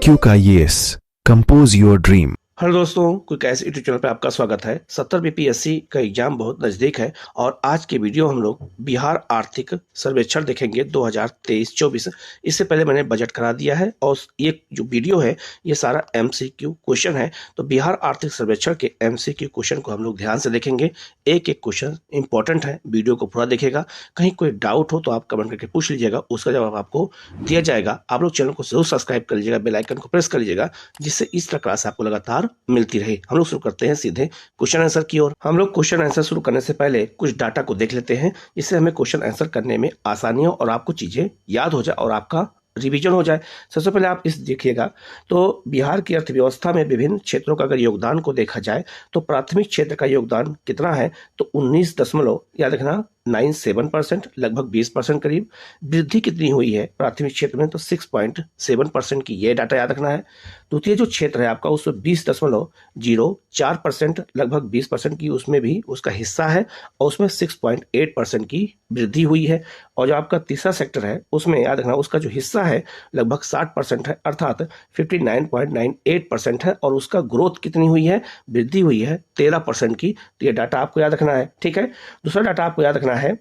MCQ का yes, compose your dream। Hello दोस्तों, quick ऐसे यूट्यूब चैनल पे आपका स्वागत है। 70 बीपीएससी का एग्जाम बहुत नज़दीक है और आज के वीडियो हम लोग बिहार आर्थिक सर्वेक्षण देखेंगे 2023-24। इससे पहले मैंने बजट करा दिया है और ये जो वीडियो है ये सारा एमसीक्यू क्वेश्चन है। तो बिहार आर्थिक सर्वेक्षण के एमसीक्यू क्वेश्चन को हम लोग ध्यान से देखेंगे। एक एक क्वेश्चन इंपॉर्टेंट है, वीडियो को पूरा देखेगा। कहीं कोई डाउट हो तो आप कमेंट करके पूछ लीजिएगा, उसका जवाब आपको दिया जाएगा। आप लोग चैनल को जरूर सब्सक्राइब कर लीजिएगा, बेल आइकन को प्रेस कर लीजिएगा, जिससे इस तरह क्लास आपको लगातार मिलती रहे। हम लोग शुरू करते हैं सीधे क्वेश्चन आंसर की ओर। हम लोग क्वेश्चन आंसर शुरू करने से पहले कुछ डाटा को देख लेते हैं, इससे हमें क्वेश्चन आंसर करने में आसानी हो और आपको चीजें याद हो जाए और आपका रिवीजन हो जाए। सबसे पहले आप इस देखिएगा तो बिहार की अर्थव्यवस्था में विभिन्न क्षेत्रों का अगर योगदान को देखा जाए तो प्राथमिक क्षेत्र का योगदान कितना है, तो 19 दशमलव याद रखना 97%, लगभग 20% करीब। वृद्धि कितनी हुई है प्राथमिक क्षेत्र में, तो 6.7% की, ये डाटा याद रखना है। द्वितीय जो क्षेत्र है आपका उसमें 20.04%, लगभग 20% की उसमें भी उसका हिस्सा है और उसमें 6.8% की वृद्धि हुई है। और जो आपका तीसरा सेक्टर है उसमें याद रखना उसका जो हिस्सा है लगभग 60% है, अर्थात 59.98% है और उसका ग्रोथ कितनी हुई है, वृद्धि हुई है 13% की। तो ये डाटा आपको याद रखना है, ठीक है। दूसरा डाटा आपको याद रखना है,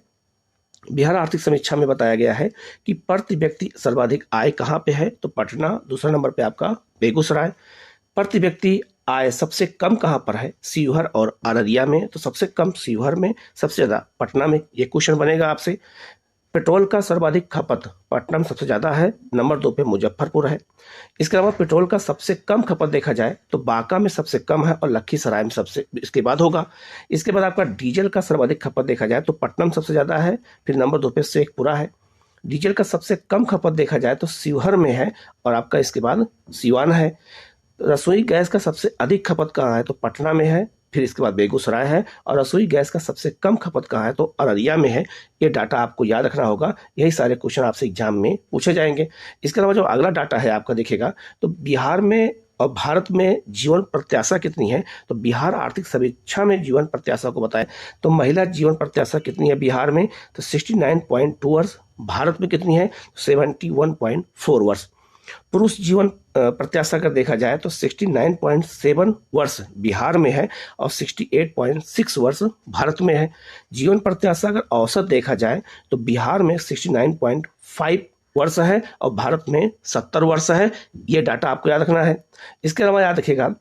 बिहार आर्थिक समीक्षा में बताया गया है कि प्रति व्यक्ति सर्वाधिक आय कहाँ पे है, तो पटना। दूसरा नंबर पे आपका बेगूसराय। प्रति व्यक्ति आय सबसे कम कहाँ पर है, शिवहर और अररिया में। तो सबसे कम शिवहर में, सबसे ज्यादा पटना में। ये क्वेश्चन बनेगा आपसे। पेट्रोल का सर्वाधिक खपत पटना में सबसे ज्यादा है, नंबर 2 पे मुजफ्फरपुर है। इसके अलावा पेट्रोल का सबसे कम खपत देखा जाए तो बांका में सबसे कम है और लखीसराय में सबसे इसके बाद होगा। इसके बाद आपका डीजल का सर्वाधिक खपत देखा जाए तो पटना में सबसे ज्यादा है, फिर नंबर 2 पे शेखपुरा है। डीजल का सबसे कम खपत देखा जाए तो शिवहर में है और आपका इसके बाद सिवान है। रसोई गैस का सबसे अधिक खपत कहाँ है, तो पटना में है, फिर इसके बाद बेगूसराय है। और रसोई गैस का सबसे कम खपत कहाँ है, तो अररिया में है। ये डाटा आपको याद रखना होगा, यही सारे क्वेश्चन आपसे एग्जाम में पूछे जाएंगे। इसके अलावा जो अगला डाटा है आपका देखिएगा तो बिहार में और भारत में जीवन प्रत्याशा कितनी है, तो बिहार आर्थिक समीक्षा में जीवन प्रत्याशा को बताए तो महिला जीवन प्रत्याशा कितनी है बिहार में, तो 69.2 वर्ष। भारत में कितनी है, 71.4 वर्ष। पुरुष जीवन प्रत्याशा अगर देखा जाए तो 69.7 वर्ष बिहार में है और 68.6 वर्ष भारत में है। जीवन प्रत्याशा अगर औसत देखा जाए तो बिहार में 69.5 वर्ष है और भारत में 70 वर्ष है। ये डाटा आपको याद रखना है। इसके अलावा याद रखिएगा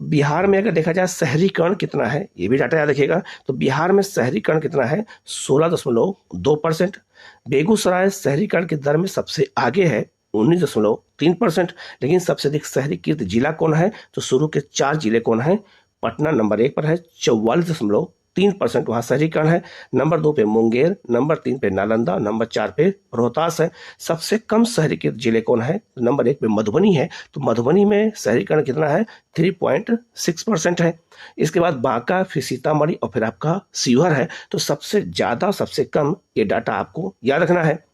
बिहार में अगर देखा जाए शहरीकरण कितना है, ये भी डाटा याद रखिएगा। तो बिहार में शहरीकरण कितना है, 16.2%। बेगूसराय शहरीकरण की दर में सबसे आगे है, 19.3%। लेकिन सबसे अधिक शहरीकृत जिला कौन है, तो शुरू के 4 जिले कौन है, पटना नंबर 1 पर है, 44.3% वहाँ शहरीकरण है। नंबर 2 पे मुंगेर, नंबर 3 पे नालंदा, नंबर 4 पे रोहतास है। सबसे कम शहरीकृत जिले कौन है, तो नंबर 1 पे मधुबनी है। तो मधुबनी में शहरीकरण कितना है, 3.6% है। इसके बाद बांका, फिर सीतामढ़ी और फिर आपका शिवहर है। तो सबसे ज्यादा सबसे कम, ये डाटा आपको याद रखना है।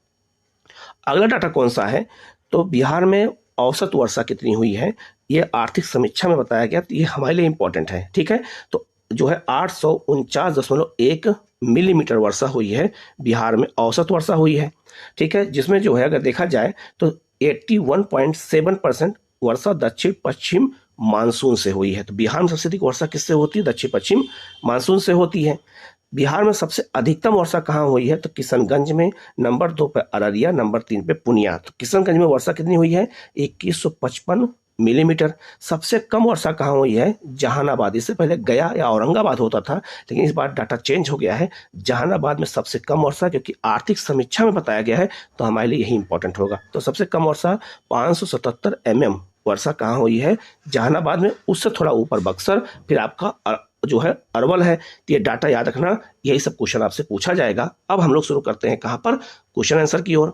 अगला डाटा कौन सा है, तो बिहार में औसत वर्षा कितनी हुई है, ये आर्थिक समीक्षा में बताया गया। तो ये हमारे लिए इंपॉर्टेंट है, ठीक है। तो जो है 849.1 मिलीमीटर वर्षा हुई है बिहार में, औसत वर्षा हुई है, ठीक है। जिसमें जो है अगर देखा जाए तो 81.7% वर्षा दक्षिण पश्चिम मानसून से हुई है। तो बिहार में सबसे अधिक वर्षा किससे होती है, दक्षिण पश्चिम मानसून से होती है। बिहार में सबसे अधिकतम वर्षा कहाँ हुई है, तो किशनगंज में, नंबर 2 पे अररिया, नंबर 3 पे पूर्णिया। तो किशनगंज में वर्षा कितनी हुई है, 2155 मिलीमीटर। सबसे कम वर्षा कहाँ हुई है, जहानाबाद। इससे पहले गया या औरंगाबाद होता था, लेकिन इस बार डाटा चेंज हो गया है, जहानाबाद में सबसे कम वर्षा, क्योंकि आर्थिक समीक्षा में बताया गया है तो हमारे लिए यही इंपॉर्टेंट होगा। तो सबसे कम वर्षा 577 mm वर्षा कहाँ हुई है, जहानाबाद में। उससे थोड़ा ऊपर बक्सर, फिर आपका जो है अरवल है। तो ये डाटा याद रखना, यही सब क्वेश्चन आपसे पूछा जाएगा। अब हम लोग शुरू करते हैं कहां पर, क्वेश्चन आंसर की ओर।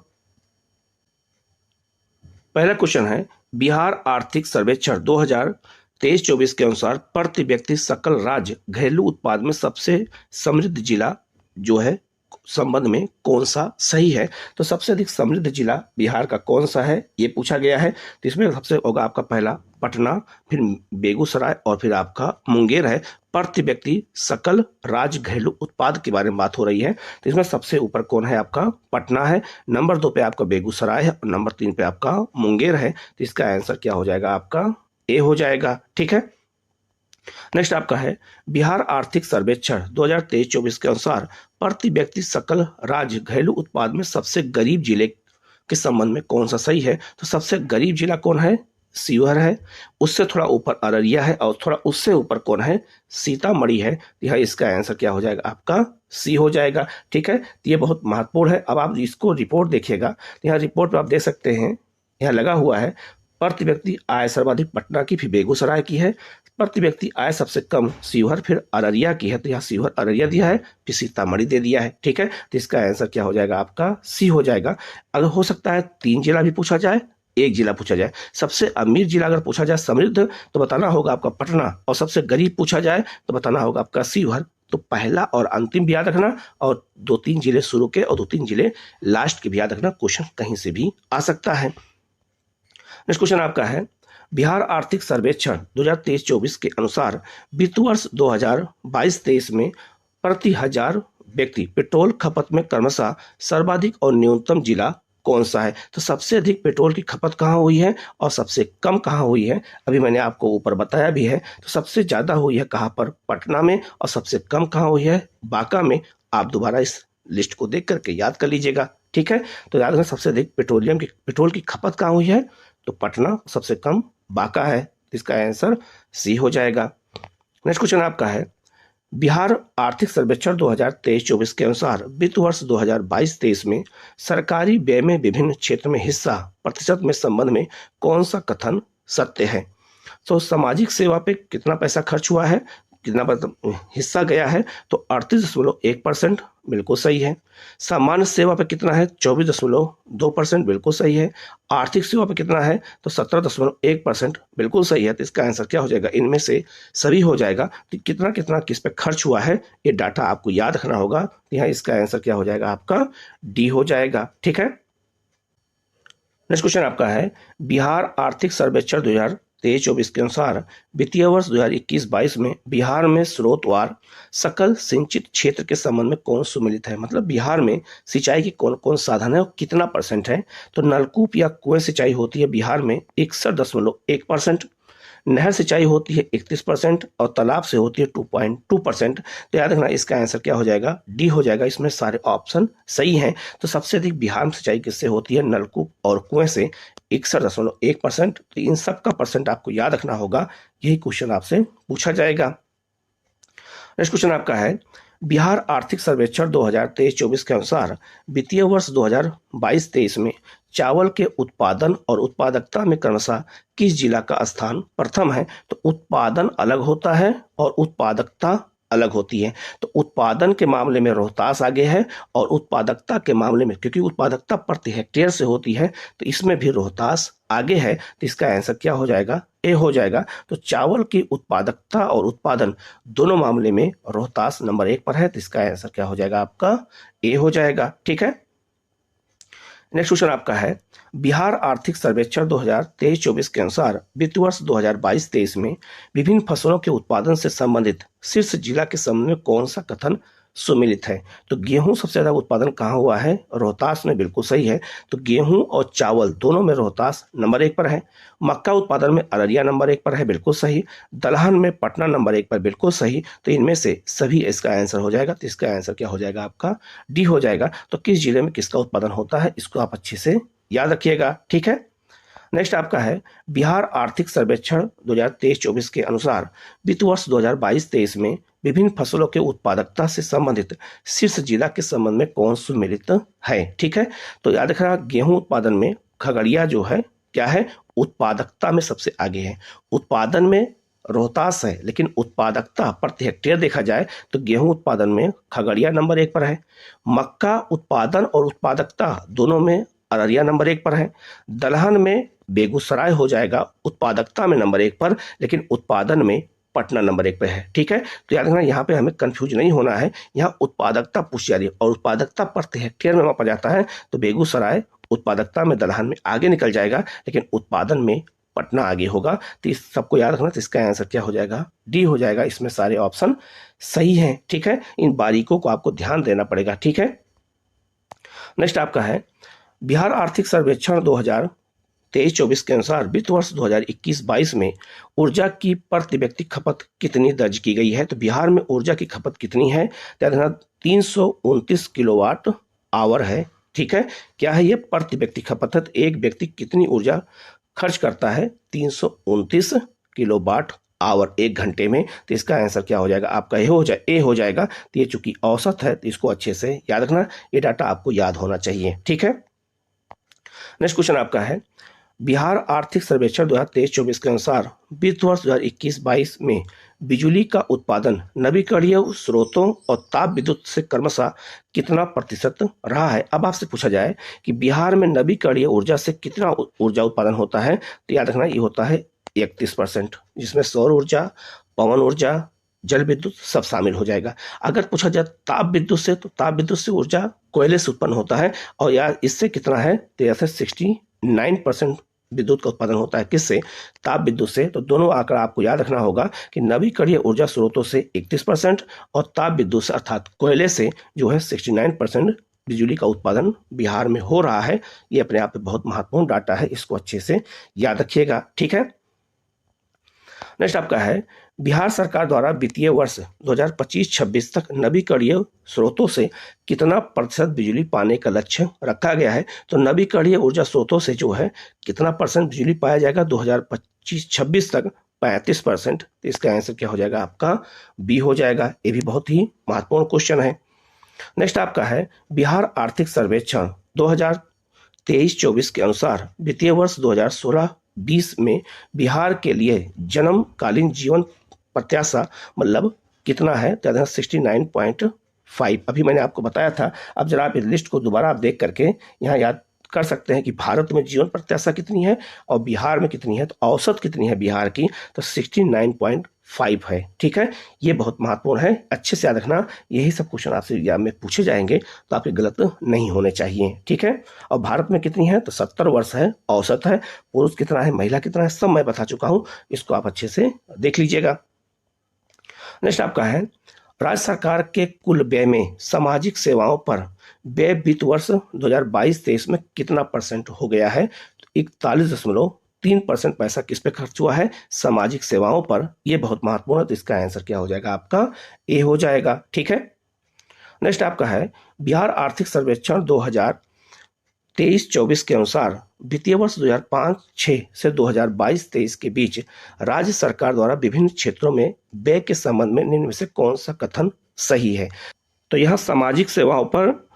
पहला क्वेश्चन है, बिहार आर्थिक सर्वेक्षण 2023-24 के अनुसार प्रति व्यक्ति सकल राज्य घरेलू उत्पाद में सबसे समृद्ध जिला जो है संबंध में कौन सा सही है। तो सबसे अधिक समृद्ध जिला बिहार का कौन सा है, ये पूछा गया है। तो इसमें सबसे होगा आपका पहला पटना, फिर बेगूसराय और फिर आपका मुंगेर है। प्रति व्यक्ति सकल राज्य घरेलू उत्पाद के बारे में बात हो रही है। तो इसमें सबसे ऊपर कौन है, आपका पटना है, नंबर 2 पे आपका बेगूसराय है और नंबर 3 पे आपका मुंगेर है। तो इसका आंसर क्या हो जाएगा, आपका ए हो जाएगा। ठीक है, नेक्स्ट आपका है बिहार आर्थिक सर्वेक्षण 2023-24 के अनुसार प्रति व्यक्ति सकल राज्य घरेलू उत्पाद में सबसे गरीब जिले के संबंध में कौन सा सही है। तो सबसे गरीब जिला कौन है, शिवहर है, उससे थोड़ा ऊपर अररिया है और थोड़ा उससे ऊपर कौन है, सीतामढ़ी है। यहाँ इसका आंसर क्या हो जाएगा, आपका सी हो जाएगा। ठीक है, तो ये बहुत महत्वपूर्ण है। अब आप इसको रिपोर्ट देखिएगा, यहाँ रिपोर्ट में आप देख सकते हैं, यहाँ लगा हुआ है प्रति व्यक्ति आय सर्वाधिक पटना की, फिर बेगूसराय की है, प्रति व्यक्ति आय सबसे कम शिवहर फिर अररिया की है। तो यहाँ शिवहर अररिया दिया है, फिर सीतामढ़ी दे दिया है। ठीक है, तो इसका आंसर क्या हो जाएगा, आपका सी हो जाएगा। अगर हो सकता है 3 जिला भी पूछा जाए, 1 जिला पूछा जाए। सबसे अमीर जिला अगर पूछा जाए समृद्ध, तो बताना होगा आपका पटना, और सबसे गरीब पूछा जाए तो बताना होगा आपका शिवहर। तो पहला और अंतिम भी याद रखना, और 2-3 जिले शुरू के और 2-3 जिले लास्ट के भी याद रखना, क्वेश्चन कहीं से भी आ सकता है। नेक्स्ट क्वेश्चन आपका है बिहार आर्थिक सर्वेक्षण 2023-24 के अनुसार वित्त वर्ष 2022-23 में प्रति हजार व्यक्ति पेट्रोल खपत में क्रमशः सर्वाधिक और न्यूनतम जिला कौन सा है। तो सबसे अधिक पेट्रोल की खपत कहाँ हुई है और सबसे कम कहाँ हुई है, अभी मैंने आपको ऊपर बताया भी है। तो सबसे ज्यादा हुई है कहाँ पर, पटना में, और सबसे कम कहाँ हुई है, बांका में। आप दोबारा इस लिस्ट को देख करके याद कर लीजिएगा। ठीक है, तो याद रखना सबसे अधिक पेट्रोल की खपत कहाँ हुई है, तो पटना, सबसे कम बांका है। इसका आंसर सी हो जाएगा। नेक्स्ट क्वेश्चन आपका है बिहार आर्थिक सर्वेक्षण 2023-24 के अनुसार वित्त वर्ष 2022-23 में सरकारी व्यय में विभिन्न क्षेत्र में हिस्सा प्रतिशत में संबंध में कौन सा कथन सत्य है। तो सामाजिक सेवा पे कितना पैसा खर्च हुआ है, कितना हिस्सा गया है, तो 38.1% बिल्कुल सही है। सामान्य सेवा पे कितना है, 24.2% बिल्कुल सही है। आर्थिक सेवा पे कितना है, तो 17.1% बिल्कुल सही है। तो इसका आंसर क्या हो जाएगा, इनमें से सभी हो जाएगा। तो कितना कितना किस पे खर्च हुआ है, ये डाटा आपको याद रखना होगा। तो यहाँ इसका आंसर क्या हो जाएगा, आपका डी हो जाएगा। ठीक है, नेक्स्ट क्वेश्चन आपका है बिहार आर्थिक सर्वेक्षण 2023-24 के अनुसार वित्तीय वर्ष 2021-22 में बिहार में स्रोतवार सकल सिंचित क्षेत्र के संबंध में कौन सुमेलित है। मतलब बिहार में सिंचाई की कौन कौन साधन है और कितना परसेंट है। तो नलकूप या कुएं सिंचाई होती है बिहार में 61.1%, नहर सिंचाई होती है 31% और तालाब से होती है 2.2%। तो याद रखना इसका आंसर क्या हो जाएगा, डी हो जाएगा। इसमें सारे ऑप्शन सही हैं। तो सबसे अधिक बिहार में सिंचाई किससे होती है, नलकूप और कुएं से 61.1%। तो इन सब का परसेंट आपको याद रखना होगा, यही क्वेश्चन आपसे पूछा जाएगा। नेक्स्ट क्वेश्चन आपका है बिहार आर्थिक सर्वेक्षण 2023-24 के अनुसार वित्तीय वर्ष 2022-23 में चावल के उत्पादन और उत्पादकता में क्रमशः किस जिला का स्थान प्रथम है। तो उत्पादन अलग होता है और उत्पादकता अलग होती है। तो उत्पादन के मामले में रोहतास आगे है और उत्पादकता के मामले में, क्योंकि उत्पादकता प्रति हेक्टेयर से होती है, तो इसमें भी रोहतास आगे है। तो इसका आंसर क्या हो जाएगा, ए हो जाएगा। तो चावल की उत्पादकता और उत्पादन दोनों मामले में रोहतास नंबर 1 पर है। तो इसका आंसर क्या हो जाएगा, आपका ए हो जाएगा। ठीक है, नेक्स्ट क्वेश्चन आपका है बिहार आर्थिक सर्वेक्षण 2023-24 के अनुसार वित्त वर्ष 2022-23 में विभिन्न फसलों के उत्पादन से संबंधित शीर्ष जिला के संबंध में कौन सा कथन सुमेलित है। तो गेहूं सबसे ज्यादा उत्पादन कहाँ हुआ है, रोहतास में, बिल्कुल सही है। तो गेहूं और चावल दोनों में रोहतास नंबर 1 पर है। मक्का उत्पादन में अररिया नंबर 1 पर है, बिल्कुल सही। दलहन में पटना नंबर 1 पर, बिल्कुल सही। तो इनमें से सभी इसका आंसर हो जाएगा। तो इसका आंसर क्या हो जाएगा, आपका डी हो जाएगा। तो किस जिले में किसका उत्पादन होता है, इसको आप अच्छे से याद रखिएगा। ठीक है, नेक्स्ट आपका है बिहार आर्थिक सर्वेक्षण 2023-24 के अनुसार वित्त वर्ष 2022-23 में विभिन्न फसलों के उत्पादकता से संबंधित शीर्ष जिला के संबंध में कौन सुमेलित है। ठीक है, तो याद रखना गेहूं उत्पादन में खगड़िया जो है क्या है, उत्पादकता में सबसे आगे है। उत्पादन में रोहतास है, लेकिन उत्पादकता प्रति हेक्टेयर देखा जाए तो गेहूं उत्पादन में खगड़िया नंबर 1 पर है। मक्का उत्पादन और उत्पादकता दोनों में अररिया नंबर 1 पर है। दलहन में बेगूसराय हो जाएगा उत्पादकता में नंबर 1 पर, लेकिन उत्पादन में पटना नंबर 1 पे है। ठीक है, तो याद रखना यहाँ पे हमें कंफ्यूज नहीं होना है। यहाँ उत्पादकता पूछी जा रही है और उत्पादकता प्रति हेक्टेयर में मापा जाता है, तो बेगूसराय उत्पादकता में दलहन में आगे निकल जाएगा, लेकिन उत्पादन में पटना आगे होगा। तो इस सबको याद रखना। तो इसका आंसर क्या हो जाएगा? डी हो जाएगा। इसमें सारे ऑप्शन सही हैं। ठीक है, इन बारीकों को आपको ध्यान देना पड़ेगा। ठीक है, नेक्स्ट आपका है बिहार आर्थिक सर्वेक्षण 2023-24 के अनुसार वित्त वर्ष 2021-22 में ऊर्जा की प्रति व्यक्ति खपत कितनी दर्ज की गई है? तो बिहार में ऊर्जा की खपत कितनी है? याद रखना 329 किलोवाट आवर है। ठीक है, क्या है ये? प्रति व्यक्ति खपत है। तो एक व्यक्ति कितनी ऊर्जा खर्च करता है? 329 किलोवाट आवर एक घंटे में। तो इसका आंसर क्या हो जाएगा आपका? ए हो जाएगा। तो ये चूंकि औसत है तो इसको अच्छे से याद रखना। ये डाटा आपको याद होना चाहिए। ठीक है, नेक्स्ट क्वेश्चन आपका है बिहार आर्थिक सर्वेक्षण 2023-24 के अनुसार वित्त वर्ष 2021-22 में बिजली का उत्पादन नवीकरणीय स्रोतों और ताप विद्युत से क्रमशः कितना प्रतिशत रहा है? अब आपसे पूछा जाए कि बिहार में नवीकरणीय ऊर्जा से कितना ऊर्जा उत्पादन होता है, तो याद रखना ये होता है 31%, जिसमें सौर ऊर्जा, पवन ऊर्जा, जल विद्युत सब शामिल हो जाएगा। अगर पूछा जाए ताप विद्युत से, तो ताप विद्युत से ऊर्जा कोयले से उत्पन्न होता है और यार इससे कितना है? तो यहाँ से 69% विद्युत का उत्पादन होता है। किससे? ताप विद्युत से। तो दोनों आंकड़ा आपको याद रखना होगा कि नवीकरणीय ऊर्जा स्रोतों से 31% और ताप विद्युत से अर्थात कोयले से जो है 69% बिजली का उत्पादन बिहार में हो रहा है। ये अपने आप में बहुत महत्वपूर्ण डाटा है, इसको अच्छे से याद रखिएगा। ठीक है, नेक्स्ट आपका है बिहार सरकार द्वारा वित्तीय वर्ष 2025-26 तक नवीकरणीय स्रोतों से कितना प्रतिशत बिजली पाने का लक्ष्य रखा गया है? तो नवीकरणीय ऊर्जा स्रोतों से जो है कितना परसेंट बिजली पाया जाएगा 2025-26 तक? 35%। तो इसका आंसर क्या हो जाएगा आपका? बी हो जाएगा। ये भी बहुत ही महत्वपूर्ण क्वेश्चन है। नेक्स्ट आपका है बिहार आर्थिक सर्वेक्षण 2023-24 के अनुसार वित्तीय वर्ष 2016-20 में बिहार के लिए जन्मकालीन जीवन प्रत्याशा मतलब कितना है? तो 69.5। अभी मैंने आपको बताया था। अब जरा आप इस लिस्ट को दोबारा आप देख करके यहाँ याद कर सकते हैं कि भारत में जीवन प्रत्याशा कितनी है और बिहार में कितनी है। तो औसत कितनी है बिहार की? तो 69.5 है। ठीक है, ये बहुत महत्वपूर्ण है, अच्छे से याद रखना। यही सब क्वेश्चन आपसे एग्जाम में पूछे जाएंगे तो आपके गलत नहीं होने चाहिए। ठीक है, और भारत में कितनी है? तो 70 वर्ष है, औसत है। पुरुष कितना है, महिला कितना है, सब मैं बता चुका हूँ, इसको आप अच्छे से देख लीजिएगा। नेक्स्ट आपका है राज्य सरकार के कुल व्यय में सामाजिक सेवाओं पर व्यय वित्त वर्ष 2022-23 में कितना परसेंट हो गया है? तो 41.3% पैसा किस पे खर्च हुआ है? सामाजिक सेवाओं पर। यह बहुत महत्वपूर्ण है। तो इसका आंसर क्या हो जाएगा आपका? ए हो जाएगा। ठीक है, नेक्स्ट आपका है बिहार आर्थिक सर्वेक्षण 2023-24 के अनुसार वित्तीय वर्ष 2005-6 से 2022-23 के बीच राज्य सरकार द्वारा विभिन्न क्षेत्रों में व्यय के संबंध में निम्न में से कौन सा कथन सही है? तो यहाँ सामाजिक सेवाओं पर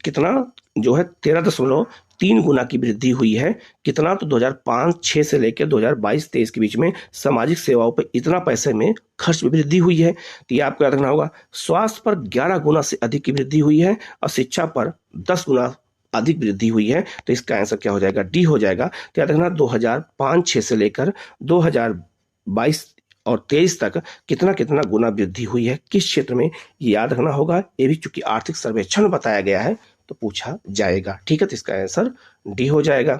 कितना जो है 13.3 गुना की वृद्धि हुई है। कितना? तो 2005-6 से लेकर 2022-23 के बीच में सामाजिक सेवाओं पर इतना पैसे में खर्च में वृद्धि हुई है। तो ये आपको याद रखना होगा। स्वास्थ्य पर 11 गुना से अधिक की वृद्धि हुई है और शिक्षा पर 10 गुना अधिक वृद्धि हुई है। तो इसका आंसर क्या हो जाएगा? डी हो जाएगा। तो याद रखना 2005-6 से लेकर 2022 और 23 तक कितना कितना गुना वृद्धि हुई है, किस क्षेत्र में, ये याद रखना होगा। ये भी चूंकि आर्थिक सर्वेक्षण बताया गया है तो पूछा जाएगा। ठीक है, तो इसका आंसर डी हो जाएगा।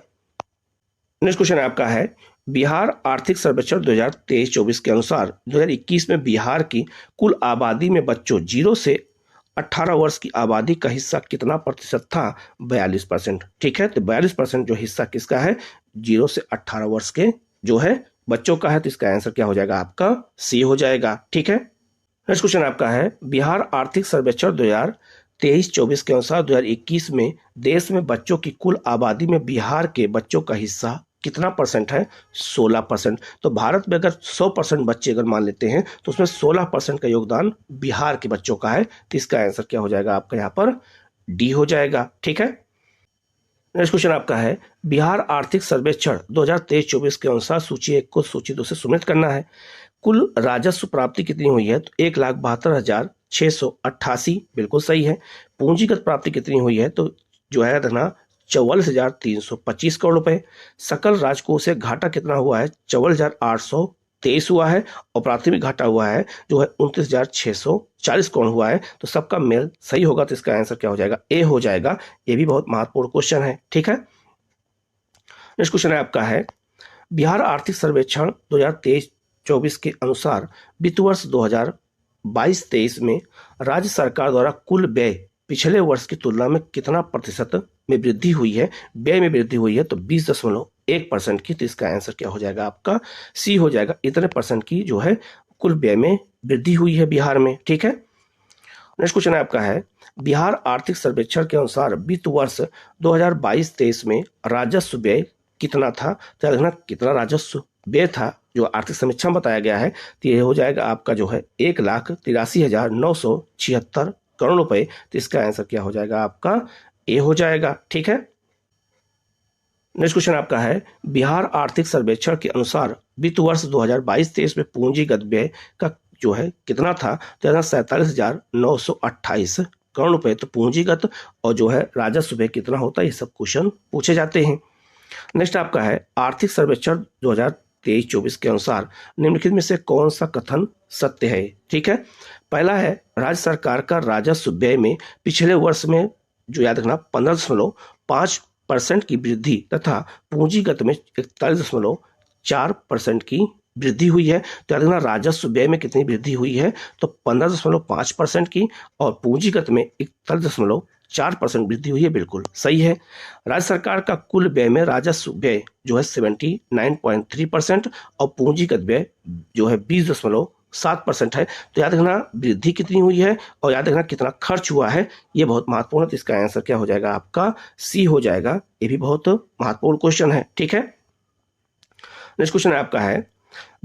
नेक्स्ट क्वेश्चन आपका है बिहार आर्थिक सर्वेक्षण 2023-24 के अनुसार 2021 में बिहार की कुल आबादी में बच्चों 0 से 18 वर्ष की आबादी का हिस्सा कितना प्रतिशत था? 42%। ठीक है, तो 42% जो हिस्सा किसका है? 0 से 18 वर्ष के जो है बच्चों का है। तो इसका आंसर क्या हो जाएगा आपका? सी हो जाएगा। ठीक है, नेक्स्ट क्वेश्चन आपका है बिहार आर्थिक सर्वेक्षण 2023-24 के अनुसार 2021 में देश में बच्चों की कुल आबादी में बिहार के बच्चों का हिस्सा कितना परसेंट है? 16%। तो भारत में अगर 100% बच्चे अगर मान लेते हैं तो उसमें 16% का योगदान बिहार के बच्चों का है। तो इसका आंसर क्या हो जाएगा आपका? यहाँ पर डी हो जाएगा। ठीक है, नेक्स्ट क्वेश्चन आपका है बिहार आर्थिक सर्वेक्षण 2023-24 के अनुसार सूची 1 को सूची 2 से सुमेलित करना है। कुल राजस्व प्राप्ति कितनी हुई है? तो 1,72,688 बिल्कुल सही है। पूंजीगत प्राप्ति कितनी हुई है? तो जो है ना 44,325 करोड़ रुपए। सकल राजकोष से घाटा कितना हुआ है? 44,800 23 हुआ है और प्राथमिक घाटा हुआ है जो है 29,640 करोड़ हुआ है। तो सबका मेल सही होगा, तो इसका आंसर क्या हो जाएगा? ए हो जाएगा। ये भी बहुत महत्वपूर्ण क्वेश्चन है, ठीक है। नेक्स्ट क्वेश्चन है आपका है, बिहार आर्थिक सर्वेक्षण 2023-24 के अनुसार वित्त वर्ष 2022-23 में राज्य सरकार द्वारा कुल व्यय पिछले वर्ष की तुलना में कितना प्रतिशत में वृद्धि हुई है? व्यय में वृद्धि हुई है तो 20.1% की। तो इसका आंसर क्या हो जाएगा? आपका सी हो जाएगा। इतने परसेंट की जो है कुल व्यय में वृद्धि हुई है बिहार में, ठीक है। नेक्स्ट क्वेश्चन आपका है, बिहार आर्थिक सर्वेक्षण के अनुसार वित्त वर्ष 2022-23 में राजस्व व्यय कितना था? तो याद रखना कितना राजस्व व्यय था जो आर्थिक समीक्षा में बताया गया है। तो ये हो जाएगा आपका जो है 1,83,976 करोड़ रुपए। तो इसका आंसर क्या हो जाएगा? आपका ए हो जाएगा, ठीक है। नेक्स्ट क्वेश्चन आपका है, बिहार आर्थिक सर्वेक्षण के अनुसार वित्त वर्ष 2022-23 में पूंजीगत व्यय का जो है कितना था? तो 47,928 करोड़ रुपए। तो पूंजीगत और जो है राजस्व व्यय कितना होता है, ये सब क्वेश्चन पूछे जाते हैं। नेक्स्ट आपका है, आर्थिक सर्वेक्षण 2023-24 के अनुसार निम्नलिखित में से कौन सा कथन सत्य है? ठीक है, पहला है, राज्य सरकार का राजस्व व्यय में पिछले वर्ष में जो याद रखना 15.5% की वृद्धि तथा पूंजीगत में 41.4% की वृद्धि हुई है। तो याद रखना राजस्व व्यय में कितनी वृद्धि हुई है? तो 15.5% की और पूंजीगत में 41.4% वृद्धि हुई है। बिल्कुल सही है। राज्य सरकार का कुल व्यय में राजस्व व्यय जो है 79.3% और पूंजीगत व्यय जो है 20.7% है। तो याद रखना वृद्धि कितनी हुई है और याद रखना कितना खर्च हुआ है, ये बहुत महत्वपूर्ण है। तो इसका आंसर क्या हो जाएगा? आपका सी हो जाएगा। ये भी बहुत महत्वपूर्ण क्वेश्चन है, ठीक है। नेक्स्ट क्वेश्चन आपका है,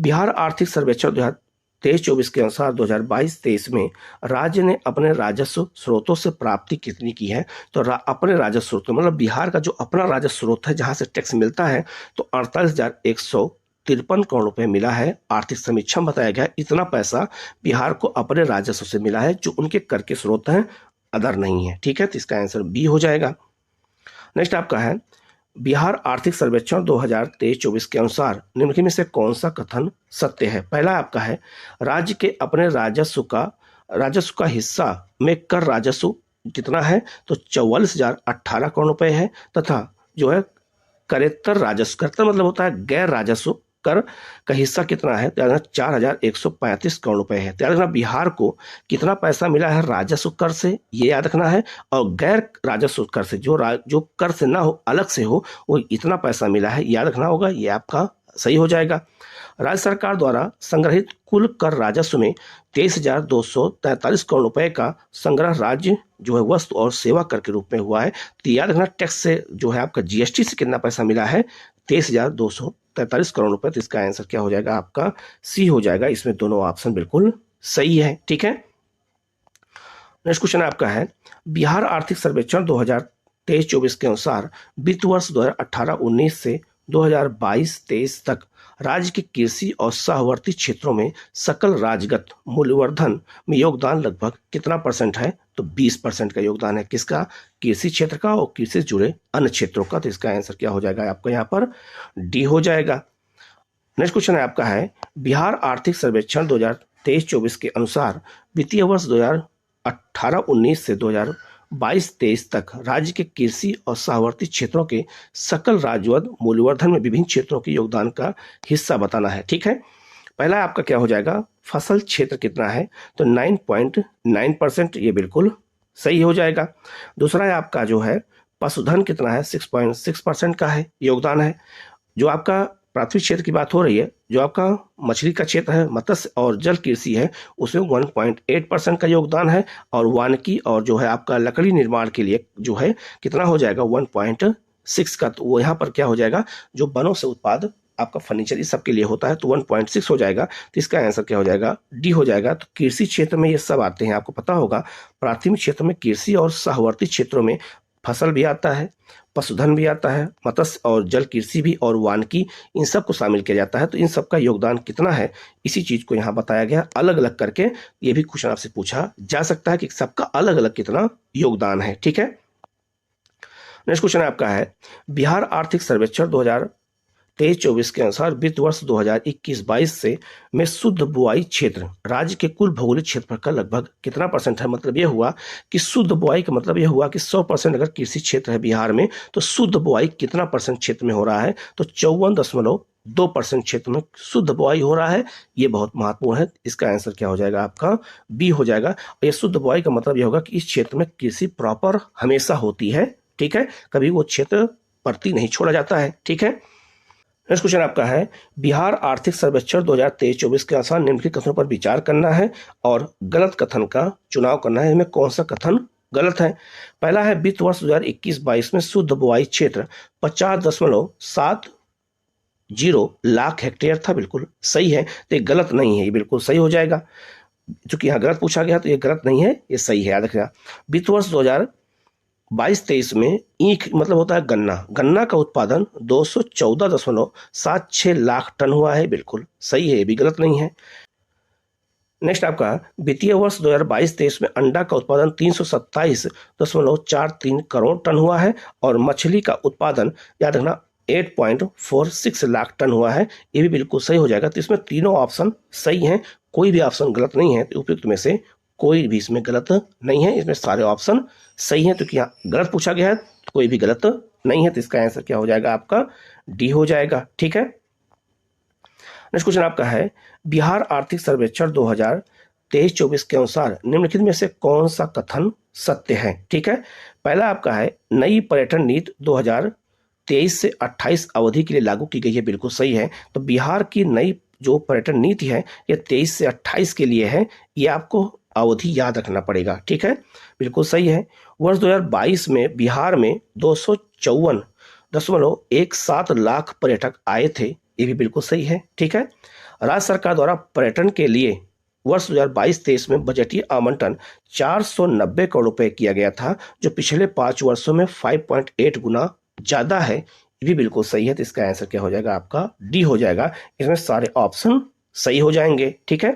बिहार आर्थिक सर्वेक्षण 2023-24 के अनुसार 2022-23 में राज्य ने अपने राजस्व स्रोतों से प्राप्ति कितनी की है? तो अपने राजस्व स्रोत मतलब बिहार का जो अपना राजस्व स्रोत है जहां से टैक्स मिलता है, तो 48,153 करोड़ रुपए मिला है। आर्थिक समीक्षा में बताया गया इतना पैसा बिहार को अपने राजस्व से मिला है, जो उनके कर के स्रोत हैं, अदर नहीं है, ठीक है। तो इसका आंसर बी हो जाएगा। नेक्स्ट आपका है, बिहार आर्थिक सर्वेक्षण 2023-24 के अनुसार निम्नलिखित में से कौन सा कथन सत्य है? पहला आपका है, राज्य के अपने राजस्व का हिस्सा में कर राजस्व कितना है? तो 44,018 करोड़ रुपए है तथा जो है करेत्तर राजस्व, करेत्तर मतलब होता है गैर राजस्व कर का हिस्सा कितना है? तो याद रखना 4,135 करोड़ रुपए है। तो याद रखना बिहार को कितना पैसा मिला है राजस्व कर से, ये याद रखना है। और गैर राजस्व कर से जो कर से ना हो, अलग से हो, वो इतना पैसा मिला है, याद रखना होगा। ये आपका सही हो जाएगा। राज्य सरकार द्वारा संग्रहित कुल कर राजस्व में 23,243 करोड़ रुपए का संग्रह राज्य जो है वस्तु और सेवा कर के रूप में हुआ है। तो याद रखना टैक्स से जो है आपका जीएसटी से कितना पैसा मिला है? 23,243 करोड़ रुपए। तो इसका आंसर क्या हो जाएगा? आपका सी हो जाएगा। इसमें दोनों ऑप्शन बिल्कुल सही है, ठीक है। नेक्स्ट क्वेश्चन आपका है, बिहार आर्थिक सर्वेक्षण 2023-24 के अनुसार वित्त वर्ष 2018-19 से 2022-23 तक राज्य के कृषि और सहवर्ती क्षेत्रों में सकल राज्यगत मूल्यवर्धन में योगदान लगभग कितना परसेंट है? तो 20% का योगदान है। किसका? कृषि क्षेत्र का और कृषि से जुड़े अन्य क्षेत्रों का। तो इसका आंसर क्या हो जाएगा? आपका यहाँ पर डी हो जाएगा। नेक्स्ट क्वेश्चन है आपका है, बिहार आर्थिक सर्वेक्षण 2023-24 के अनुसार वित्तीय वर्ष 2018-19 से 2022-23 तक राज्य के कृषि और सहवर्ती क्षेत्रों के सकल राजस्व मूल्यवर्धन में विभिन्न क्षेत्रों के योगदान का हिस्सा बताना है, ठीक है। पहला आपका क्या हो जाएगा? फसल क्षेत्र कितना है? तो 9.9%, ये बिल्कुल सही हो जाएगा। दूसरा है आपका जो है पशुधन कितना है? 6.6% का है योगदान है। जो आपका प्राथमिक क्षेत्र की बात हो रही है, जो आपका मछली का क्षेत्र है, मत्स्य और जल कृषि है, उसमें 1.8% का योगदान है। और वानिकी और जो है आपका लकड़ी निर्माण के लिए जो है कितना हो जाएगा? 1.6 का। तो वो यहाँ पर क्या हो जाएगा? जो वनों से उत्पाद आपका फर्नीचर इस सब के लिए होता है, तो 1.6 हो जाएगा। तो इसका आंसर क्या हो जाएगा? डी हो जाएगा। तो कृषि क्षेत्र में ये सब आते हैं, आपको पता होगा। प्राथमिक क्षेत्र में कृषि और सहवर्ती क्षेत्रों में फसल भी आता है, पशुधन भी आता है, मत्स्य और जल कृषि भी, और वानिकी, इन सब को शामिल किया जाता है। तो इन सब का योगदान कितना है, इसी चीज को यहाँ बताया गया अलग अलग करके। ये भी क्वेश्चन आपसे पूछा जा सकता है कि सबका अलग अलग कितना योगदान है, ठीक है। नेक्स्ट क्वेश्चन आपका है, बिहार आर्थिक सर्वेक्षण 2023-24 के अनुसार वित्त वर्ष 2021-22 से में शुद्ध बुआई क्षेत्र राज्य के कुल भौगोलिक क्षेत्रफल का लगभग कितना परसेंट है। मतलब यह हुआ कि शुद्ध बुआई का मतलब यह हुआ कि 100% अगर कृषि क्षेत्र है बिहार में तो शुद्ध बुआई कितना परसेंट क्षेत्र में हो रहा है, तो 54.2% क्षेत्र में शुद्ध बुआई हो रहा है। ये बहुत महत्वपूर्ण है। इसका आंसर क्या हो जाएगा आपका, बी हो जाएगा। और ये शुद्ध बुआई का मतलब यह होगा कि इस क्षेत्र में कृषि प्रॉपर हमेशा होती है, ठीक है, कभी वो क्षेत्र परती नहीं छोड़ा जाता है, ठीक है। नेक्स्ट क्वेश्चन आपका है, बिहार आर्थिक सर्वेक्षण 2023-24 के अनुसार निम्नलिखित कथनों पर विचार करना है और गलत कथन का चुनाव करना है। इसमें कौन सा कथन गलत है। पहला है वित्त वर्ष 2021-22 में शुद्ध बुआई क्षेत्र 50.70 लाख हेक्टेयर था। बिल्कुल सही है, तो ये गलत नहीं है, ये बिल्कुल सही हो जाएगा। चूंकि यहाँ गलत पूछा गया तो ये गलत नहीं है, ये सही है, याद रखिएगा। वित्त वर्ष 2022-23 में ईख मतलब होता है गन्ना, गन्ना का उत्पादन 214.76 लाख टन हुआ है। बिल्कुल सही है, ये भी गलत नहीं है। नेक्स्ट आपका वित्तीय वर्ष 2022-23 में अंडा का उत्पादन 327.43 करोड़ टन हुआ है और मछली का उत्पादन याद रखना 8.46 लाख टन हुआ है। ये भी बिल्कुल सही हो जाएगा। तो इसमें तीनों ऑप्शन सही हैं, कोई भी ऑप्शन गलत नहीं है। तो उपयुक्त में से कोई भी इसमें गलत नहीं है, इसमें सारे ऑप्शन सही हैं। क्योंकि यहाँ गलत पूछा गया है तो कोई भी गलत नहीं है, तो इसका आंसर क्या हो जाएगा आपका, डी हो जाएगा, ठीक है। नेक्स्ट क्वेश्चन आपका है, बिहार आर्थिक सर्वेक्षण 2023-24 के अनुसार निम्नलिखित में से कौन सा कथन सत्य है, ठीक है। पहला आपका है, नई पर्यटन नीति 2023 से 28 अवधि के लिए लागू की गई है। बिल्कुल सही है। तो बिहार की नई जो पर्यटन नीति है ये 23 से 28 के लिए है, ये आपको अवधि याद रखना पड़ेगा, ठीक है, बिल्कुल सही है। वर्ष 2022 में बिहार में 254.17 लाख पर्यटक आए थे, ये भी बिल्कुल सही है, ठीक है। राज्य सरकार द्वारा पर्यटन के लिए वर्ष 2022-23 में बजटीय आवंटन 490 करोड़ रुपए किया गया था, जो पिछले 5 वर्षों में 5.8 गुना ज्यादा है। ये भी बिल्कुल सही है। तो इसका आंसर क्या हो जाएगा आपका, डी हो जाएगा। इसमें सारे ऑप्शन सही हो जाएंगे, ठीक है।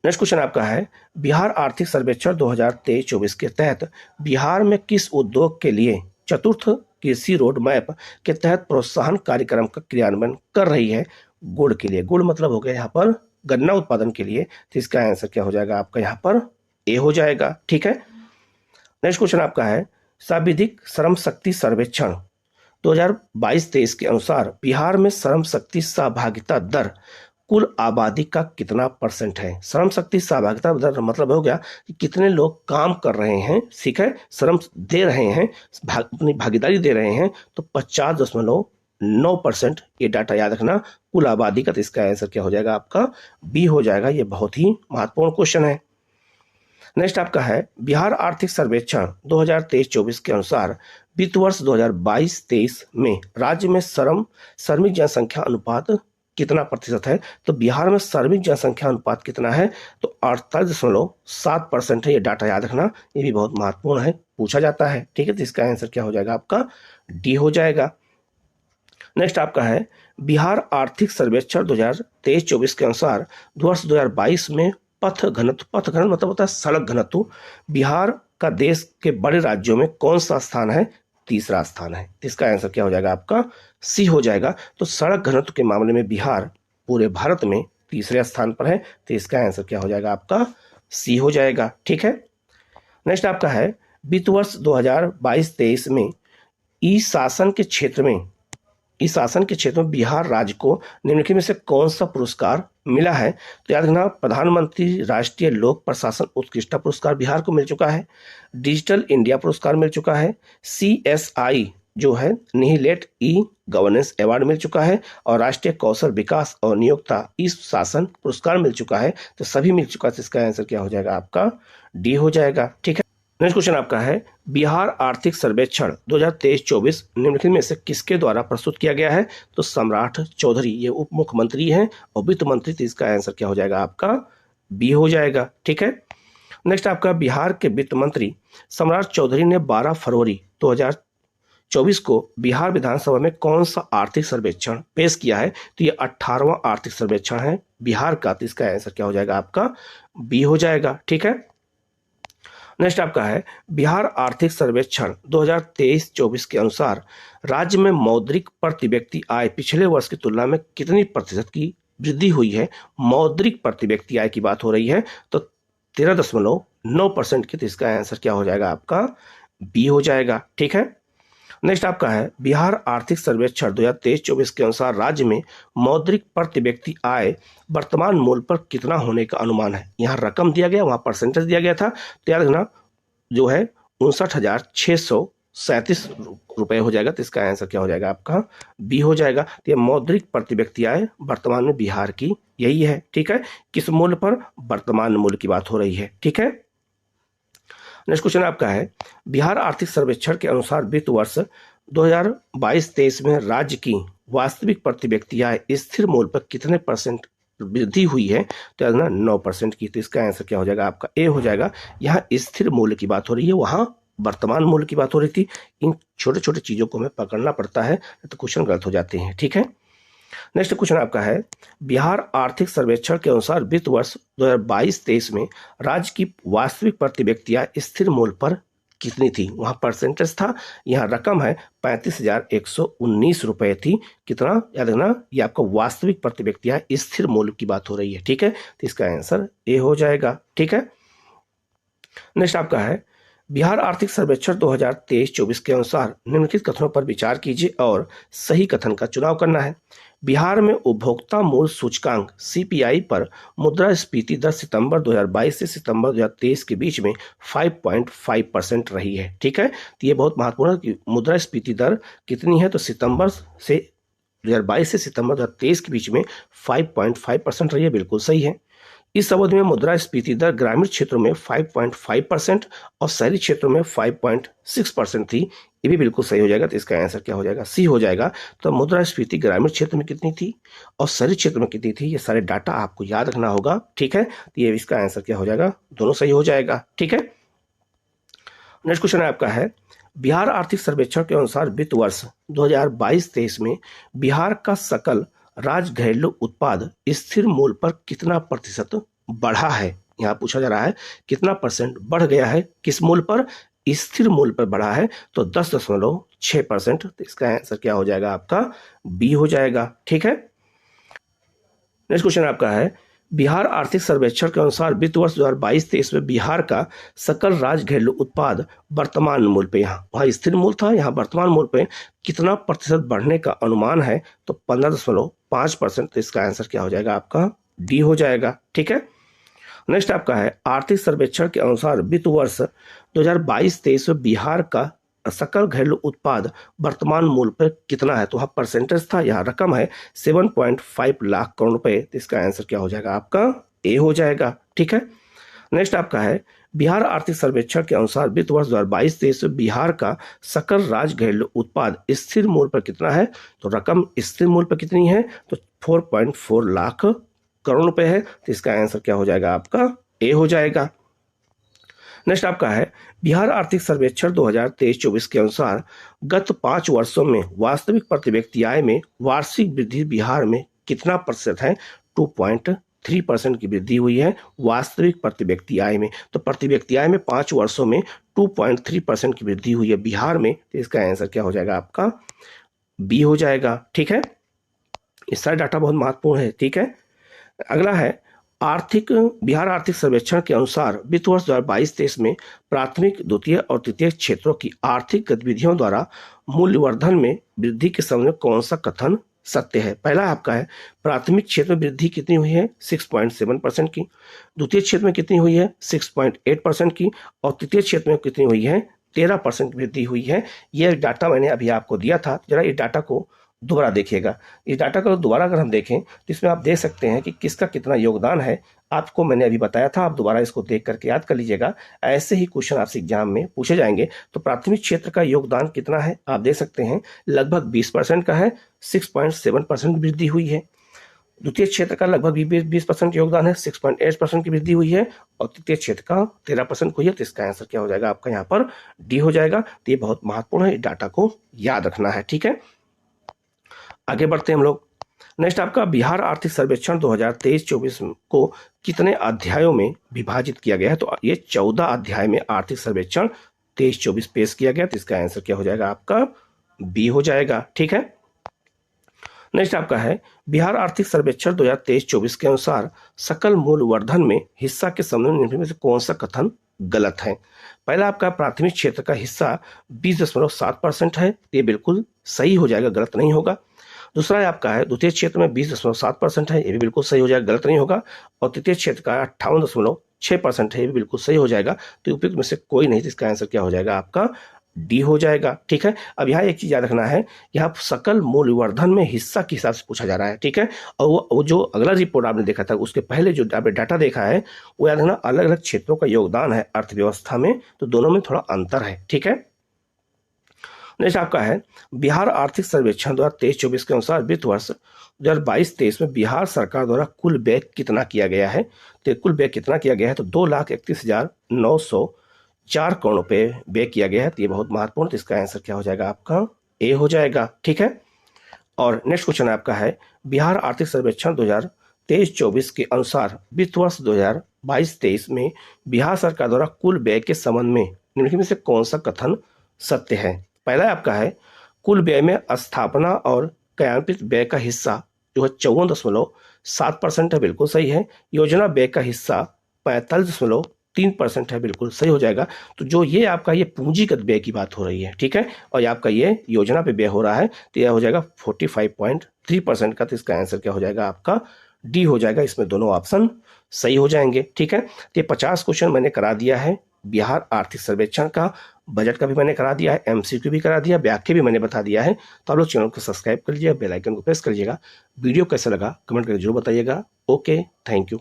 नेक्स्ट क्वेश्चन आपका है, बिहार आर्थिक सर्वेक्षण 2023-24 के तहत बिहार में किस उद्योग के लिए चतुर्थ कृषि रोड मैप के तहत प्रोत्साहन कार्यक्रम का क्रियान्वयन कर रही है। गुड़ के लिए, गुड़ मतलब हो गया यहाँ पर गन्ना उत्पादन के लिए। तो इसका आंसर क्या हो जाएगा आपका यहाँ पर, ए हो जाएगा, ठीक है। नेक्स्ट क्वेश्चन आपका है, साविधिक श्रम शक्ति सर्वेक्षण 2022-23 के अनुसार बिहार में श्रम शक्ति सहभागिता दर कुल आबादी का कितना परसेंट है। श्रम शक्ति सहभागिता दर मतलब हो गया कि कितने लोग काम कर रहे हैं, ठीक है, श्रम दे रहे हैं, अपनी भागीदारी दे रहे हैं। तो 50.9% ये डाटा याद रखना कुल आबादी का। तो इसका आंसर क्या हो जाएगा आपका, बी हो जाएगा। ये बहुत ही महत्वपूर्ण क्वेश्चन है। नेक्स्ट आपका है, बिहार आर्थिक सर्वेक्षण 2023-24 के अनुसार वित्त वर्ष 2022-23 में राज्य में श्रमिक जनसंख्या अनुपात कितना प्रतिशत है। तो बिहार में श्रमिक जनसंख्या अनुपात कितना है, तो 48.7% है। ये डाटा याद रखना, ये भी बहुत महत्वपूर्ण है, पूछा जाता है, ठीक है। तो इसका आंसर क्या हो जाएगा आपका, डी हो जाएगा। नेक्स्ट आपका है, बिहार आर्थिक सर्वेक्षण 2023-24 के अनुसार वर्ष 2022 में पथ घनत्व मतलब होता है सड़क घनत्व, बिहार का देश के बड़े राज्यों में कौन सा स्थान है, तीसरा स्थान है। इसका आंसर क्या हो जाएगा आपका, सी हो जाएगा। तो सड़क घनत्व के मामले में बिहार पूरे भारत में तीसरे स्थान पर है। तो इसका आंसर क्या हो जाएगा आपका, सी हो जाएगा, ठीक है। नेक्स्ट आपका है, वित्त वर्ष 2022-23 में ई शासन के क्षेत्र में बिहार राज्य को निम्नलिखित में से कौन सा पुरस्कार मिला है। तो याद रखना, प्रधानमंत्री राष्ट्रीय लोक प्रशासन उत्कृष्टता पुरस्कार बिहार को मिल चुका है, डिजिटल इंडिया पुरस्कार मिल चुका है, CSI जो है निहिलेट ई गवर्नेंस अवार्ड मिल चुका है और राष्ट्रीय कौशल विकास और नियोक्ता ई शासन पुरस्कार मिल चुका है। तो सभी मिल चुका है। तो इसका आंसर क्या हो जाएगा आपका, डी हो जाएगा, ठीक है। नेक्स्ट क्वेश्चन आपका है, बिहार आर्थिक सर्वेक्षण 2023-24 निम्नलिखित में से किसके द्वारा प्रस्तुत किया गया है। तो सम्राट चौधरी, ये उप मुख्यमंत्री हैं और वित्त मंत्री। तो इसका आंसर क्या हो जाएगा आपका, बी हो जाएगा, ठीक है। नेक्स्ट आपका, बिहार के वित्त मंत्री सम्राट चौधरी ने 12 फरवरी 2024 को बिहार विधानसभा में कौन सा आर्थिक सर्वेक्षण पेश किया है। तो ये 18वां आर्थिक सर्वेक्षण है बिहार का। तो इसका आंसर क्या हो जाएगा आपका, बी हो जाएगा, ठीक है। नेक्स्ट आपका है बिहार आर्थिक सर्वेक्षण 2023-24 के अनुसार राज्य में मौद्रिक प्रति व्यक्ति आय पिछले वर्ष की तुलना में कितनी प्रतिशत की वृद्धि हुई है। मौद्रिक प्रति व्यक्ति आय की बात हो रही है तो 13.9% की। तो इसका आंसर क्या हो जाएगा आपका बी हो जाएगा। ठीक है। नेक्स्ट आपका है बिहार आर्थिक सर्वेक्षण 2023-24 के अनुसार राज्य में मौद्रिक प्रति व्यक्ति आय वर्तमान मूल्य पर कितना होने का अनुमान है। यहाँ रकम दिया गया, वहां परसेंटेज दिया गया था, तो याद रखना जो है 59,637 रुपए हो जाएगा। तो इसका आंसर क्या हो जाएगा आपका बी हो जाएगा। तो ये मौद्रिक प्रति व्यक्ति आय वर्तमान में बिहार की यही है। ठीक है। किस मूल्य पर? वर्तमान मूल्य की बात हो रही है। ठीक है। नेक्स्ट क्वेश्चन आपका है बिहार आर्थिक सर्वेक्षण के अनुसार वित्त वर्ष 2022-23 में राज्य की वास्तविक प्रति व्यक्ति आय स्थिर मूल्य पर कितने परसेंट वृद्धि हुई है। तो 9% की। तो इसका आंसर क्या हो जाएगा आपका ए हो जाएगा। यहाँ स्थिर मूल्य की बात हो रही है, वहां वर्तमान मूल्य की बात हो रही थी। इन छोटे छोटे चीजों को हमें पकड़ना पड़ता है तो क्वेश्चन गलत हो जाते हैं। ठीक है। नेक्स्ट क्वेश्चन आपका है बिहार आर्थिक सर्वेक्षण के अनुसार वित्त वर्ष 2022-23 में राज्य की वास्तविक प्रति व्यक्ति आय स्थिर मूल्य पर कितनी थी। वहां परसेंटेज था, यहाँ रकम है 35,119 रुपए थी। कितना याद रखना, ये आपका वास्तविक प्रति व्यक्ति आय स्थिर मूल्य की बात हो रही है। ठीक है। तो इसका आंसर ए हो जाएगा। ठीक है। नेक्स्ट आपका है बिहार आर्थिक सर्वेक्षण 2023-24 के अनुसार निम्नलिखित कथनों पर विचार कीजिए और सही कथन का चुनाव करना है। बिहार में उपभोक्ता मूल्य सूचकांक सीपीआई पर मुद्रास्फीति दर सितंबर 2022 से सितंबर 2023 के बीच में 5.5% रही है। ठीक है। तो ये बहुत महत्वपूर्ण है कि मुद्रास्फीति दर कितनी है। तो सितंबर से 2022 से सितंबर 2023 के बीच में 5.5% रही है। बिल्कुल सही है। इस अवधि में मुद्रास्फीति दर ग्रामीण क्षेत्रों में 5.5% और शहरी क्षेत्रों में 5.6% थी। ये भी बिल्कुल सही हो जाएगा। तो इसका आंसर क्या हो जाएगा सी हो जाएगा। तो मुद्रास्फीति ग्रामीण क्षेत्र में कितनी थी और शहरी क्षेत्र में कितनी थी, ये सारे डाटा आपको याद रखना होगा। ठीक है। तो ये इसका आंसर क्या हो जाएगा, दोनों सही हो जाएगा। ठीक है। नेक्स्ट क्वेश्चन आपका है बिहार आर्थिक सर्वेक्षण के अनुसार वित्त वर्ष 2022-23 में बिहार का सकल राज्य घरेलू उत्पाद स्थिर मूल्य पर कितना प्रतिशत बढ़ा है। यहाँ पूछा जा रहा है कितना परसेंट बढ़ गया है, किस मूल्य पर, स्थिर मूल्य पर बढ़ा है। तो 10.6%। तो इसका आंसर क्या हो जाएगा आपका बी हो जाएगा। ठीक है। नेक्स्ट क्वेश्चन आपका है बिहार आर्थिक सर्वेक्षण के अनुसार वित्त वर्ष 2022-23 में बिहार का सकल राज्य घरेलू उत्पाद वर्तमान मूल्य पे, यहाँ वहाँ स्थिर मूल्य था, यहाँ वर्तमान मूल्य पे कितना प्रतिशत बढ़ने का अनुमान है। तो 15.5%। तो इसका आंसर क्या हो जाएगा आपका डी हो जाएगा। ठीक है। नेक्स्ट आपका है आर्थिक सर्वेक्षण के अनुसार वित्त वर्ष 2022-23 में बिहार का सकल घरेलू उत्पाद वर्तमान मूल्य पर कितना है। तो वहाँ परसेंटेज था, यहाँ रकम है 7.5 लाख करोड़ रुपए। तो इसका आंसर क्या हो जाएगा आपका ए हो जाएगा। ठीक है। नेक्स्ट आपका है बिहार आर्थिक सर्वेक्षण के अनुसार वित्त वर्ष 2022-23 में बिहार का सकल राज्य घरेलू उत्पाद स्थिर मूल्य पर कितना है। तो रकम स्थिर मूल्य पर कितनी है। तो 4.4 लाख करोड़ रुपए है। तो इसका आंसर क्या हो जाएगा आपका ए हो जाएगा। नेक्स्ट आपका है बिहार आर्थिक सर्वेक्षण 2023-24 के अनुसार गत 5 वर्षों में वास्तविक प्रति व्यक्ति आय में वार्षिक वृद्धि बिहार में कितना प्रतिशत है। 2.3% की वृद्धि हुई है वास्तविक प्रति व्यक्ति आय में। तो प्रति व्यक्ति आय में 5 वर्षों में 2.3% की वृद्धि हुई है बिहार में। तो इसका आंसर क्या हो जाएगा आपका बी हो जाएगा। ठीक है। इस सारा डाटा बहुत महत्वपूर्ण है। ठीक है। अगला है बिहार आर्थिक सर्वेक्षण के अनुसार वित्त वर्ष 2022-23 में प्राथमिक, द्वितीय और तृतीय क्षेत्रों की आर्थिक गतिविधियों द्वारा मूल्यवर्धन में वृद्धि के संबंध में कौन सा कथन सत्य है। पहला आपका है प्राथमिक क्षेत्र में वृद्धि कितनी हुई है 6.7% की, द्वितीय क्षेत्र में कितनी हुई है 6.8% की और तृतीय क्षेत्र में कितनी हुई है 13% वृद्धि हुई है। यह डाटा मैंने अभी आपको दिया था। जरा इस डाटा को दोबारा देखिएगा। इस डाटा को दोबारा अगर हम देखें तो इसमें आप देख सकते हैं कि किसका कितना योगदान है। आपको मैंने अभी बताया था, आप दोबारा इसको देख करके याद कर लीजिएगा। ऐसे ही क्वेश्चन आपसे एग्जाम में पूछे जाएंगे। तो प्राथमिक क्षेत्र का योगदान कितना है आप देख सकते हैं, लगभग 20% का है, 6.7% वृद्धि हुई है। द्वितीय क्षेत्र का लगभग 20% योगदान है, 6.8% की वृद्धि हुई है और तृतीय क्षेत्र का 13% हुई है। तो इसका आंसर क्या हो जाएगा आपका यहाँ पर डी हो जाएगा। तो ये बहुत महत्वपूर्ण है, डाटा को याद रखना है। ठीक है। आगे बढ़ते हैं हम लोग। नेक्स्ट आपका बिहार आर्थिक सर्वेक्षण 2023-24 को कितने अध्यायों में विभाजित किया गया है? तो ये 14 अध्याय में आर्थिक सर्वेक्षण 23-24 पेश किया गया। तो इसका आंसर क्या हो जाएगा? आपका बी हो जाएगा। ठीक है। नेक्स्ट आपका है बिहार आर्थिक सर्वेक्षण 2023-24 के अनुसार सकल मूल्य वर्धन में हिस्सा के संबंध में निम्न में से कौन सा कथन गलत है? पहला आपका प्राथमिक क्षेत्र का हिस्सा 20.7% है, ये बिल्कुल सही हो जाएगा, गलत नहीं होगा। दूसरा है आपका है द्वितीय क्षेत्र में 20.7% है, ये भी बिल्कुल सही हो जाएगा, गलत नहीं होगा। और तृतीय क्षेत्र का 58.6% है, ये भी बिल्कुल सही हो जाएगा। तो उपयुक्त में से कोई नहीं, तो इसका आंसर क्या हो जाएगा? आपका डी हो जाएगा। ठीक है। अब यहाँ एक चीज याद रखना है, यहाँ सकल मूल्य वर्धन में हिस्सा के हिसाब से पूछा जा रहा है। ठीक है। और वो जो अगला रिपोर्ट आपने देखा था उसके पहले जो आपने डाटा देखा है वो याद रखना, अलग अलग क्षेत्रों का योगदान है अर्थव्यवस्था में, तो दोनों में थोड़ा अंतर है। ठीक है। नेक्स्ट आपका है बिहार आर्थिक सर्वेक्षण 2023-24 के अनुसार वित्त वर्ष 2022-23 में बिहार सरकार द्वारा कुल व्यय कितना किया गया है? तो कुल व्यय कितना किया गया है? तो 2,31,904 करोड़ रुपए व्यय किया गया है। तो ये बहुत महत्वपूर्ण, तो इसका आंसर क्या हो जाएगा? आपका ए हो जाएगा। ठीक है। और नेक्स्ट क्वेश्चन आपका है बिहार आर्थिक सर्वेक्षण 2023-24 के अनुसार वित्त वर्ष 2022-23 में बिहार सरकार द्वारा कुल व्यय के संबंध में निम्नलिखित में से कौन सा कथन सत्य है? पहला आपका है कुल व्यय में स्थापना और क्रियान्वित व्यय का हिस्सा जो है 54.7% है, बिल्कुल सही है। योजना व्यय का हिस्सा 45.3% है, बिल्कुल सही हो जाएगा। तो जो ये आपका ये पूंजीगत व्यय की बात हो रही है, ठीक है, और आपका ये योजना पे व्यय हो रहा है, तो यह हो जाएगा 45.3% का। तो इसका आंसर क्या हो जाएगा? आपका डी हो जाएगा। इसमें दोनों ऑप्शन सही हो जाएंगे। ठीक है। तो ये 50 क्वेश्चन मैंने करा दिया है बिहार आर्थिक सर्वेक्षण का, बजट का भी मैंने करा दिया है, एमसीक्यू भी करा दिया, व्याख्या भी मैंने बता दिया है। तो आप लोग चैनल को सब्सक्राइब कर लीजिए, बेल आइकन को प्रेस कर लीजिएगा। वीडियो कैसा लगा कमेंट करके जरूर बताइएगा। Okay, thank you.